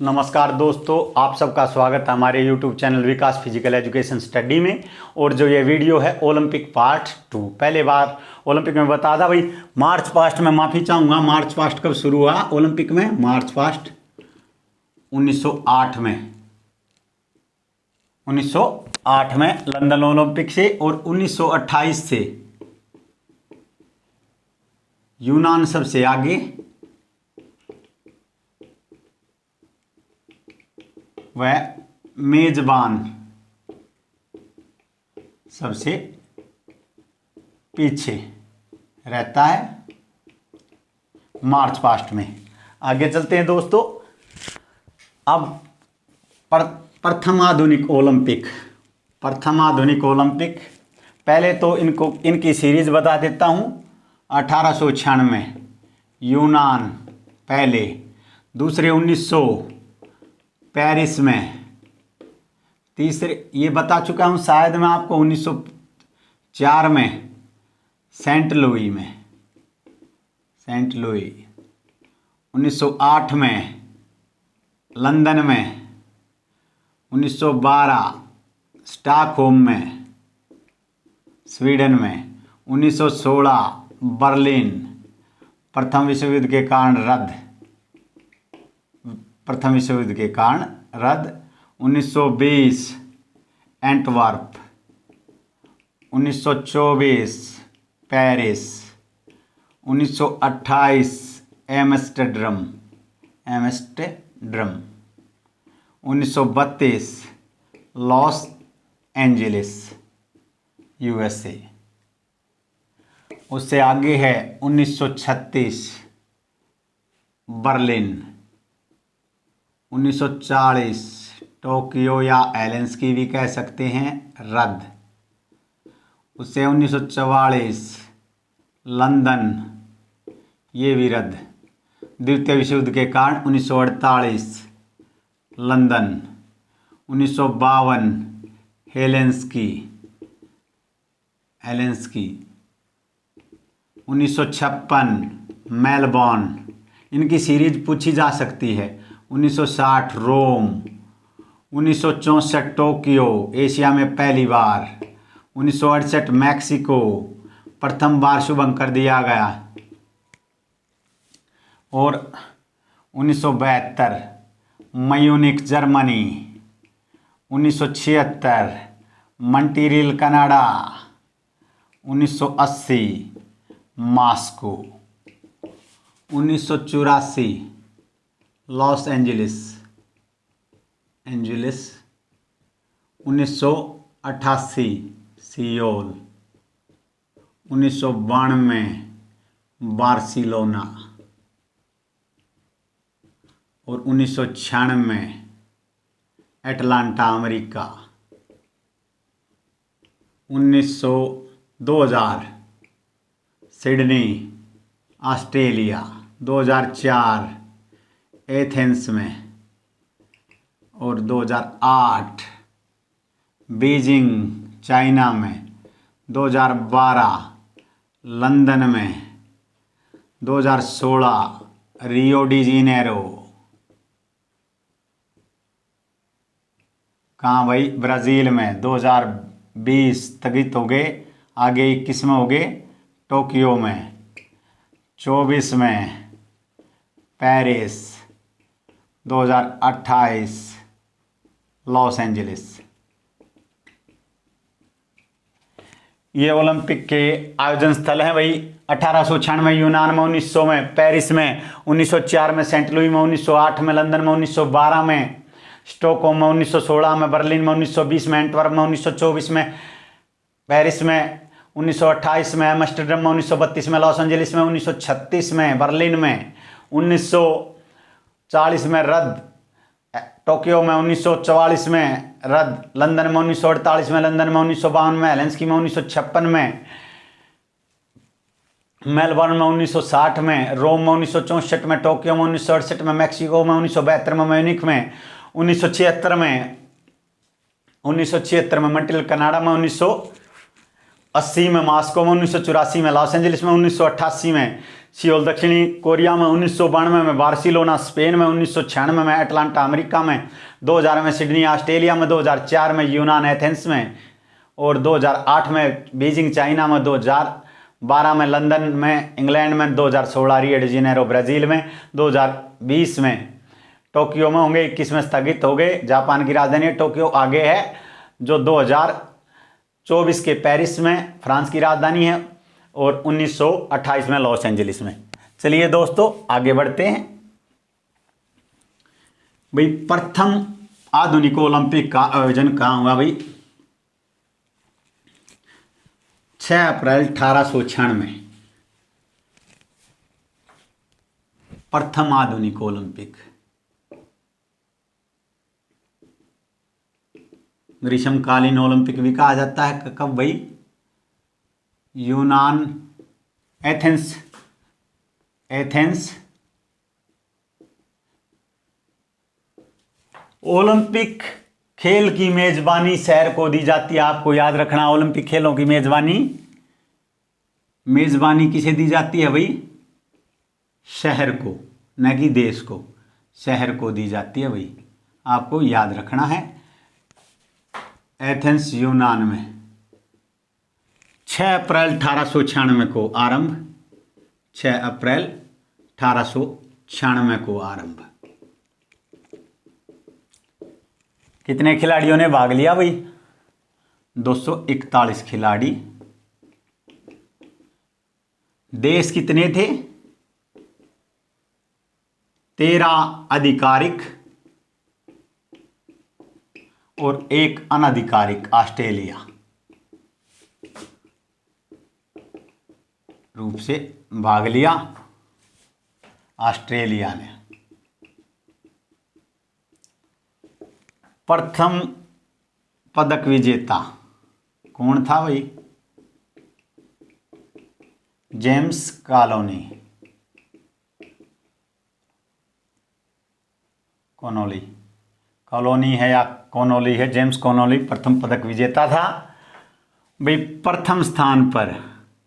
नमस्कार दोस्तों, आप सबका स्वागत है हमारे YouTube चैनल विकास फिजिकल एजुकेशन स्टडी में। और जो ये वीडियो है ओलंपिक पार्ट 2। पहले बार ओलंपिक में बता था भाई, मार्च पास्ट में माफ़ी चाहूँगा। मार्च पास्ट कब शुरू हुआ ओलंपिक में? मार्च पास्ट 1908 में 1908 में लंदन ओलंपिक से, और 1928 से यूनान सबसे आगे, वह मेजबान सबसे पीछे रहता है मार्च पास्ट में। आगे चलते हैं दोस्तों। अब प्रथम आधुनिक ओलंपिक। पहले तो इनकी सीरीज बता देता हूँ। 1896 यूनान पहले, दूसरे 1900 पेरिस में, तीसरे ये बता चुका हूँ शायद मैं आपको 1904 में सेंट लुई, 1908 में लंदन में, 1912 स्टॉकहोम में स्वीडन में, 1916 बर्लिन प्रथम विश्व युद्ध के कारण रद्द, 1920 Antwerp, 1924 Paris, 1928 Amsterdam, 1932 Los Angeles USA। उससे आगे है 1936 बर्लिन, 1940 टोक्यो या हेलेंस्की भी कह सकते हैं, रद्द। उससे 1944 लंदन, ये भी रद्द द्वितीय विश्व युद्ध के कारण। 1948 लंदन, 1952 हेलेंस्की, 1956 मेलबॉर्न। इनकी सीरीज पूछी जा सकती है। 1960 रोम, 1964 टोक्यो एशिया में पहली बार, 1968 मैक्सिको प्रथम बार शुभंकर दिया गया, और 1972 Munich Germany, 1976 Montreal Canada, 1980 Moscow, 1984 Los Angeles, 1988 Seoul, 1992 Barcelona, और 1996 Atlanta America, 2000 Sydney Australia, 2004 Athens में, और 2008 बीजिंग चाइना में, 2012 लंदन में, 2016 रियो डी जेनेरो, कहाँ भाई? ब्राज़ील में। 2020 स्थगित हो गए, आगे 21 में हो गए टोक्यो में, 24 में पेरिस, 2028 लॉस एंजलिस। ये ओलंपिक के आयोजन स्थल हैं भाई। 1896 यूनान में, 1900 में पेरिस में, 1904 में सेंट लुई में, 1908 में लंदन में, 1912 में स्टॉकहोम में, 1916 में बर्लिन में, 1920 में एंटवर्प में, 1924 में पेरिस में, 1928 में एम्स्टर्डम में, 1932 में लॉस एंजलिस में, 1936 में बर्लिन में, 1940 में रद्द टोक्यो में, 1944 में रद्द लंदन में, 1948 में लंदन में, 1952 में हेलेंस्की में, 1956 में मेलबर्न में, 1960 में रोम में, 1964 में टोक्यो में, 1968 में मैक्सिको में, 1972 में म्यूनिख में, 1976 में मॉन्ट्रियल कनाडा में, 1980 में मॉस्को में, 1984 में लॉस एंजलिस में, 1988 में सियोल दक्षिणी कोरिया में 1992 में, बार्सिलोना स्पेन में 1996 में, अटलांटा अमेरिका में, 2000 में सिडनी ऑस्ट्रेलिया में, 2004 में यूनान एथेंस में, और 2008 में बीजिंग चाइना में, 2012 में लंदन में इंग्लैंड में, 2016 रियो डी जेनेरो ब्राज़ील में, 2020 में टोक्यो में होंगे, 21 में स्थगित हो गए। जापान की राजधानी टोक्यो आगे है, जो 2024 के पेरिस में फ्रांस की राजधानी है, और 1928 में लॉस एंजलिस में। चलिए दोस्तों आगे बढ़ते हैं। भाई प्रथम आधुनिक ओलंपिक का आयोजन कहाँ हुआ भाई? 6 अप्रैल 1896 प्रथम आधुनिक ओलंपिक। ग्रीष्मकालीन ओलंपिक भी कहा जाता है। कब भाई? यूनान एथेंस ओलंपिक खेल की मेजबानी शहर को दी जाती है। आपको याद रखना, ओलंपिक खेलों की मेजबानी किसे दी जाती है भाई? शहर को, न कि देश को, शहर को दी जाती है भाई, आपको याद रखना है। एथेंस यूनान में 6 अप्रैल 1896 को आरंभ, 6 अप्रैल 1896 को आरंभ। कितने खिलाड़ियों ने भाग लिया भाई? 241 खिलाड़ी। देश कितने थे? 13 आधिकारिक और 1 अनाधिकारिक ऑस्ट्रेलिया रूप से भाग लिया ऑस्ट्रेलिया ने। प्रथम पदक विजेता कौन था भाई? जेम्स कॉलोनी है या कॉनोली है, जेम्स कॉनोली प्रथम पदक विजेता था भाई। प्रथम स्थान पर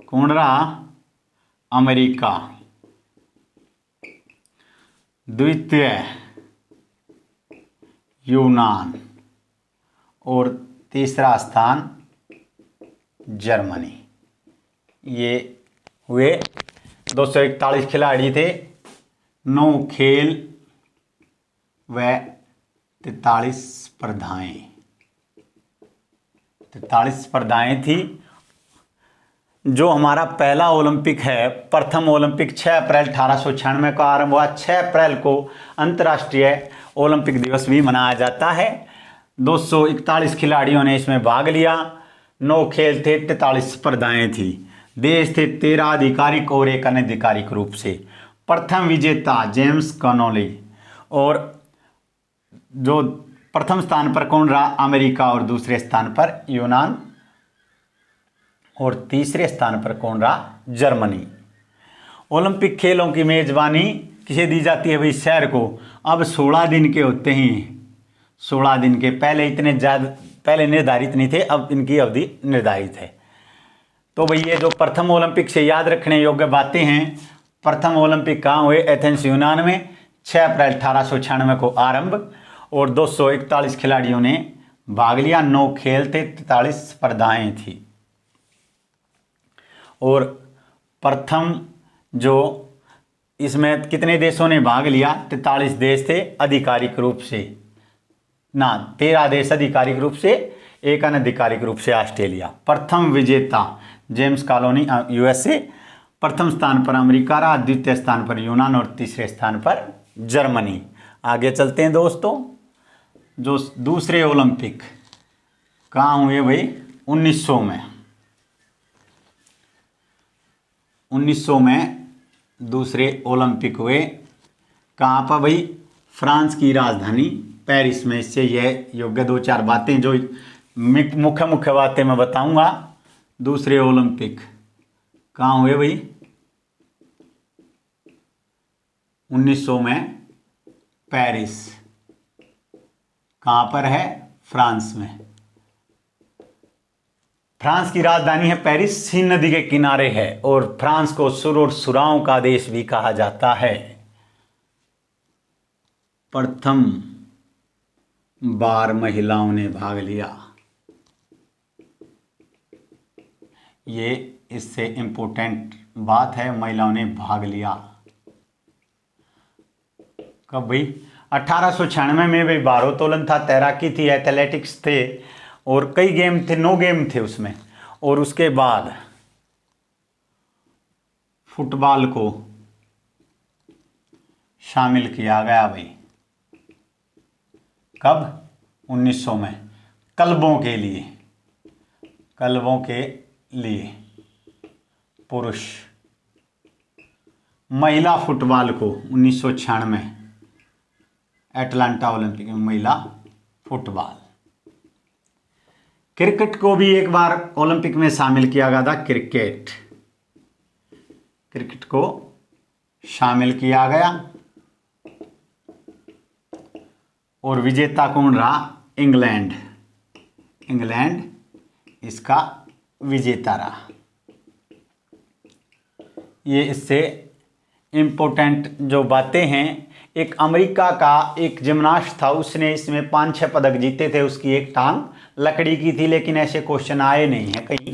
कौन रहा? अमेरिका। द्वितीय यूनान, और तीसरा स्थान जर्मनी। ये हुए 241 खिलाड़ी थे, 9 खेल व 43 स्पर्धाएं थी। जो हमारा पहला ओलंपिक है, प्रथम ओलंपिक 6 अप्रैल 1896 को आरंभ हुआ। 6 अप्रैल को अंतर्राष्ट्रीय ओलंपिक दिवस भी मनाया जाता है। 241 खिलाड़ियों ने इसमें भाग लिया, 9 खेल थे, 43 स्पर्धाएं थी। देश थे 13 आधिकारिक और 1 अनाधिकारिक रूप से। प्रथम विजेता जेम्स कॉनोली, और जो प्रथम स्थान पर कौन रहा? अमेरिका, और दूसरे स्थान पर यूनान, और तीसरे स्थान पर कौन रहा? जर्मनी। ओलंपिक खेलों की मेजबानी किसे दी जाती है भाई? शहर को। अब 16 दिन के होते हैं, 16 दिन के। पहले इतने ज़्यादा पहले निर्धारित नहीं थे, अब इनकी अवधि निर्धारित है। तो भाई ये जो प्रथम ओलंपिक से याद रखने योग्य बातें हैं। प्रथम ओलंपिक कहाँ हुए? एथेंस यूनान में, 6 अप्रैल 1896 को आरंभ, और 241 खिलाड़ियों ने भाग लिया, 9 खेल थे, 43 स्पर्धाएं थी। और प्रथम जो इसमें कितने देशों ने भाग लिया? 43 देश थे आधिकारिक रूप से, ना 13 देश आधिकारिक रूप से, 1 अनाधिकारिक रूप से ऑस्ट्रेलिया। प्रथम विजेता जेम्स कॉलोनी यूएसए, प्रथम स्थान पर अमेरिका रहा, द्वितीय स्थान पर यूनान, और तीसरे स्थान पर जर्मनी। आगे चलते हैं दोस्तों। जो दूसरे ओलंपिक कहाँ हुए भाई? 1900 में। 1900 में दूसरे ओलंपिक हुए। कहाँ पर भाई? फ्रांस की राजधानी पेरिस में। इससे यह योग्य 2-4 बातें जो मुख्य बातें मैं बताऊंगा। दूसरे ओलंपिक कहाँ हुए भाई? 1900 में पेरिस। कहाँ पर है? फ्रांस में। फ्रांस की राजधानी है पेरिस, सीन नदी के किनारे है और फ्रांस को सुर और सुराओं का देश भी कहा जाता है। प्रथम बार महिलाओं ने भाग लिया, ये इससे इम्पोर्टेंट बात है, महिलाओं ने भाग लिया। कब भाई? 1896 में भाई भारोत्तोलन था, तैराकी थी, एथलेटिक्स थे और कई गेम थे, 9 गेम थे उसमें। और उसके बाद फुटबॉल को शामिल किया गया भाई। कब? 1900 में, क्लबों के लिए, क्लबों के लिए पुरुष। महिला फुटबॉल को 1996 एटलांटा ओलंपिक में महिला फुटबॉल। क्रिकेट को भी एक बार ओलंपिक में शामिल किया गया था, क्रिकेट, क्रिकेट को शामिल किया गया और विजेता कौन रहा? इंग्लैंड, इंग्लैंड इसका विजेता रहा। ये इससे इम्पोर्टेंट जो बातें हैं, एक अमेरिका का एक जिम्नास्ट था, उसने इसमें 5-6 पदक जीते थे, उसकी एक टांग लकड़ी की थी, लेकिन ऐसे क्वेश्चन आए नहीं हैं कहीं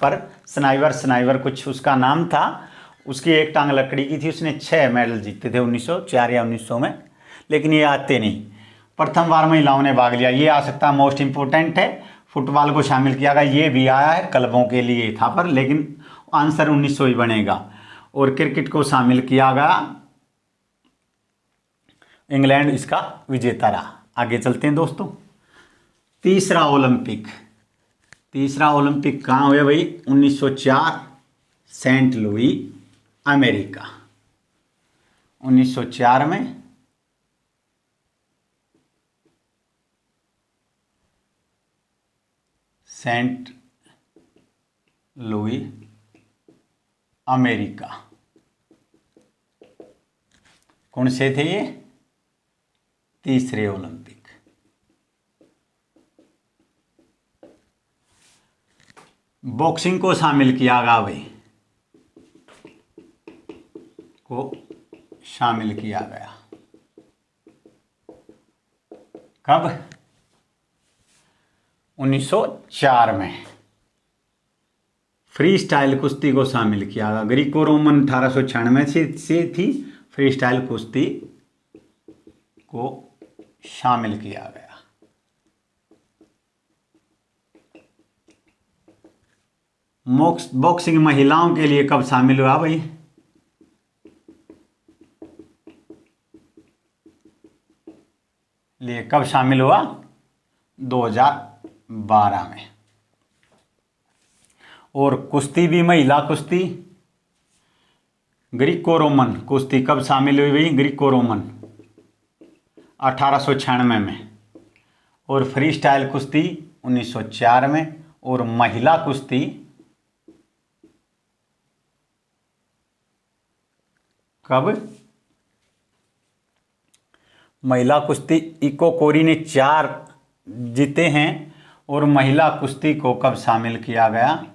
पर। स्नाइवर कुछ उसका नाम था, उसकी एक टांग लकड़ी की थी, उसने 6 मेडल जीते थे 1904 या 1900 में, लेकिन ये आते नहीं। प्रथम बार महिलाओं ने भाग लिया, ये आ सकता है, मोस्ट इंपोर्टेंट है। फुटबॉल को शामिल किया गया, ये भी आया है, क्लबों के लिए था पर, लेकिन आंसर 1900 ही बनेगा। और क्रिकेट को शामिल किया गया, इंग्लैंड इसका विजेता रहा। आगे चलते हैं दोस्तों। तीसरा ओलंपिक, तीसरा ओलंपिक कहाँ हुआ भाई? 1904 सेंट लुई, अमेरिका। 1904 में सेंट लुई, अमेरिका। कौन से थे ये? तीसरे ओलंपिक। बॉक्सिंग को शामिल किया गया भाई, को शामिल किया गया। कब? 1904 में। फ्री स्टाइल कुश्ती को शामिल किया गया। ग्रीको रोमन 1896 से थी, फ्री स्टाइल कुश्ती को शामिल किया गया। बॉक्सिंग महिलाओं के लिए कब शामिल हुआ भाई? लिए कब शामिल हुआ? 2012 में। और कुश्ती भी, महिला कुश्ती, ग्रीको रोमन कुश्ती कब शामिल हुई भाई? ग्रीको रोमन 1896 में। और फ्री स्टाइल कुश्ती 1904 में। और महिला कुश्ती कब? महिला कुश्ती इको कोरी ने 4 जीते हैं। और महिला कुश्ती को कब शामिल किया गया?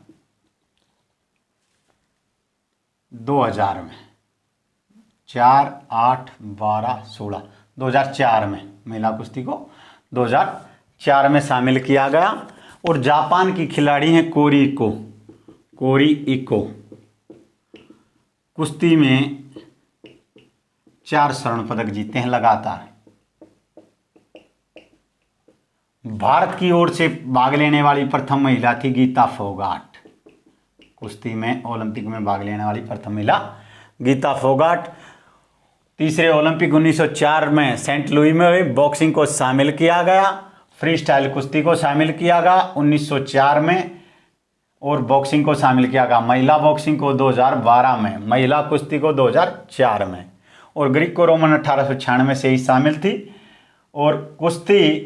2000 में। 4, 8, 12, 16, 2004 में महिला कुश्ती को 2004 में शामिल किया गया। और जापान की खिलाड़ी हैं कोरी इको, कुश्ती में 4 स्वर्ण पदक जीते हैं लगातार। भारत की ओर से भाग लेने वाली प्रथम महिला थी गीता फोगाट। कुश्ती में ओलंपिक में भाग लेने वाली प्रथम महिला गीता फोगाट। तीसरे ओलंपिक 1904 में सेंट लुई में बॉक्सिंग को शामिल किया गया। फ्री स्टाइल कुश्ती को शामिल किया गया 1904 में। और बॉक्सिंग को शामिल किया गया, महिला बॉक्सिंग को 2012 में, महिला कुश्ती को 2004 में। और ग्रीको रोमन 1896 से ही शामिल थी। और कुश्ती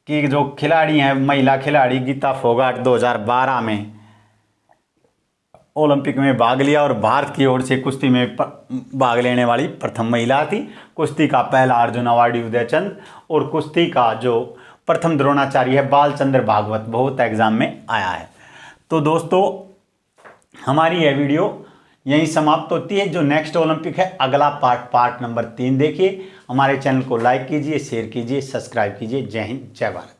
की जो खिलाड़ी हैं, महिला खिलाड़ी गीता फोगाट 2012 में ओलंपिक में भाग लिया और भारत की ओर से कुश्ती में भाग लेने वाली प्रथम महिला थी। कुश्ती का पहला अर्जुन अवार्डी उदयचंद। और कुश्ती का जो प्रथम द्रोणाचार्य है बालचंद्र भागवत, बहुत एग्जाम में आया है। तो दोस्तों हमारी यह वीडियो यहीं समाप्त होती है। जो नेक्स्ट ओलंपिक है अगला पार्ट नंबर 3 देखिए। हमारे चैनल को लाइक कीजिए, शेयर कीजिए, सब्सक्राइब कीजिए। जय हिंद, जय भारत।